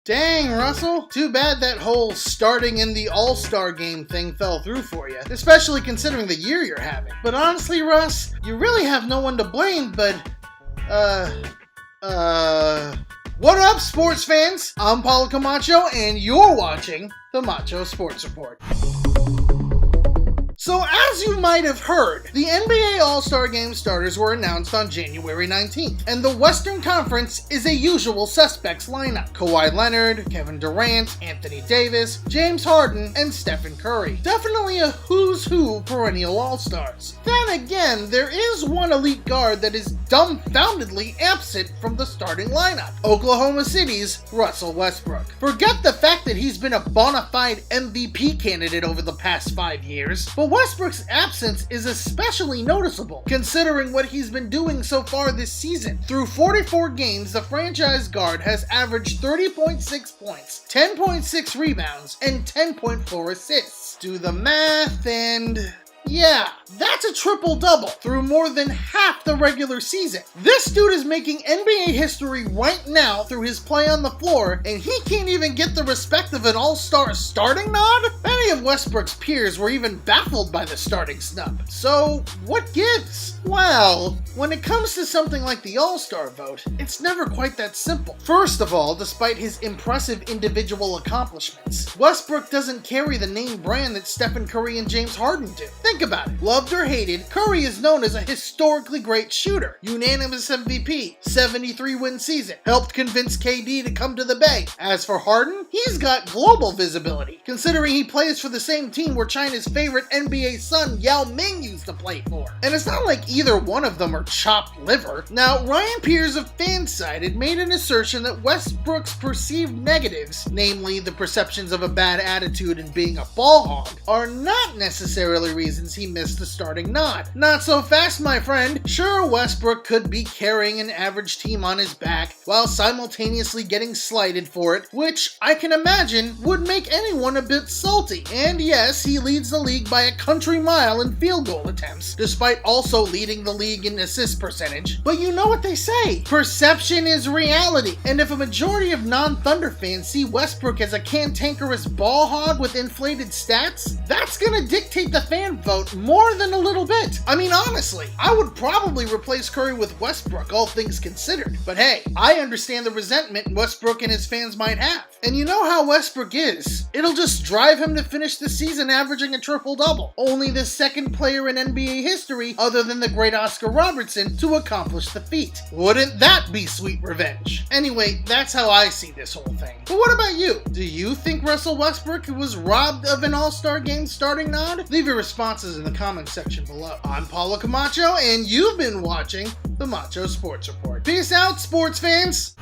Dang, Russell. Too bad that whole starting in the All-Star game thing fell through for you, especially considering the year you're having. But honestly, Russ, you really have no one to blame, but, what up, sports fans? I'm Paulo Camacho, and you're watching the Macho Sports Report. So as you might have heard, the NBA All-Star Game starters were announced on January 19th, and the Western Conference is a usual suspects lineup. Kawhi Leonard, Kevin Durant, Anthony Davis, James Harden, and Stephen Curry. Definitely a who's who perennial All-Stars. Then again, there is one elite guard that is dumbfoundedly absent from the starting lineup. Oklahoma City's Russell Westbrook. Forget the fact that he's been a bona fide MVP candidate over the past 5 years, but Westbrook's absence is especially noticeable, considering what he's been doing so far this season. Through 44 games, the franchise guard has averaged 30.6 points, 10.6 rebounds, and 10.4 assists. Do the math and... yeah, that's a triple-double through more than half the regular season. This dude is making NBA history right now through his play on the floor, and he can't even get the respect of an all-star starting nod? Many of Westbrook's peers were even baffled by the starting snub. So, what gives? Well, when it comes to something like the All-Star vote, it's never quite that simple. First of all, despite his impressive individual accomplishments, Westbrook doesn't carry the name brand that Stephen Curry and James Harden do. Think about it. Loved or hated, Curry is known as a historically great shooter. Unanimous MVP, 73-win season, helped convince KD to come to the Bay. As for Harden, he's got global visibility, considering he plays for the same team where China's favorite NBA son Yao Ming used to play for. And it's not like either one of them are chopped liver. Now, Ryan Pearce of Fansided made an assertion that Westbrook's perceived negatives, namely the perceptions of a bad attitude and being a ball hog, are not necessarily reasons he missed the starting nod. Not so fast, my friend. Sure, Westbrook could be carrying an average team on his back while simultaneously getting slighted for it, which I can imagine would make anyone a bit salty. And yes, he leads the league by a country mile in field goal attempts, despite also leading the league in assist percentage. But you know what they say, perception is reality. And if a majority of non-Thunder fans see Westbrook as a cantankerous ball hog with inflated stats, that's gonna dictate the fan vote more than a little bit. I mean, honestly, I would probably replace Curry with Westbrook, all things considered. But hey, I understand the resentment Westbrook and his fans might have. And you know how Westbrook is. It'll just drive him to finish the season averaging a triple-double. Only the second player in NBA history, other than the great Oscar Robertson, to accomplish the feat. Wouldn't that be sweet revenge? Anyway, that's how I see this whole thing. But what about you? Do you think Russell Westbrook was robbed of an All-Star Game starting nod? Leave your responses in the comments section below. I'm Paulo Camacho, and you've been watching the Macho Sports Report. Peace out, sports fans!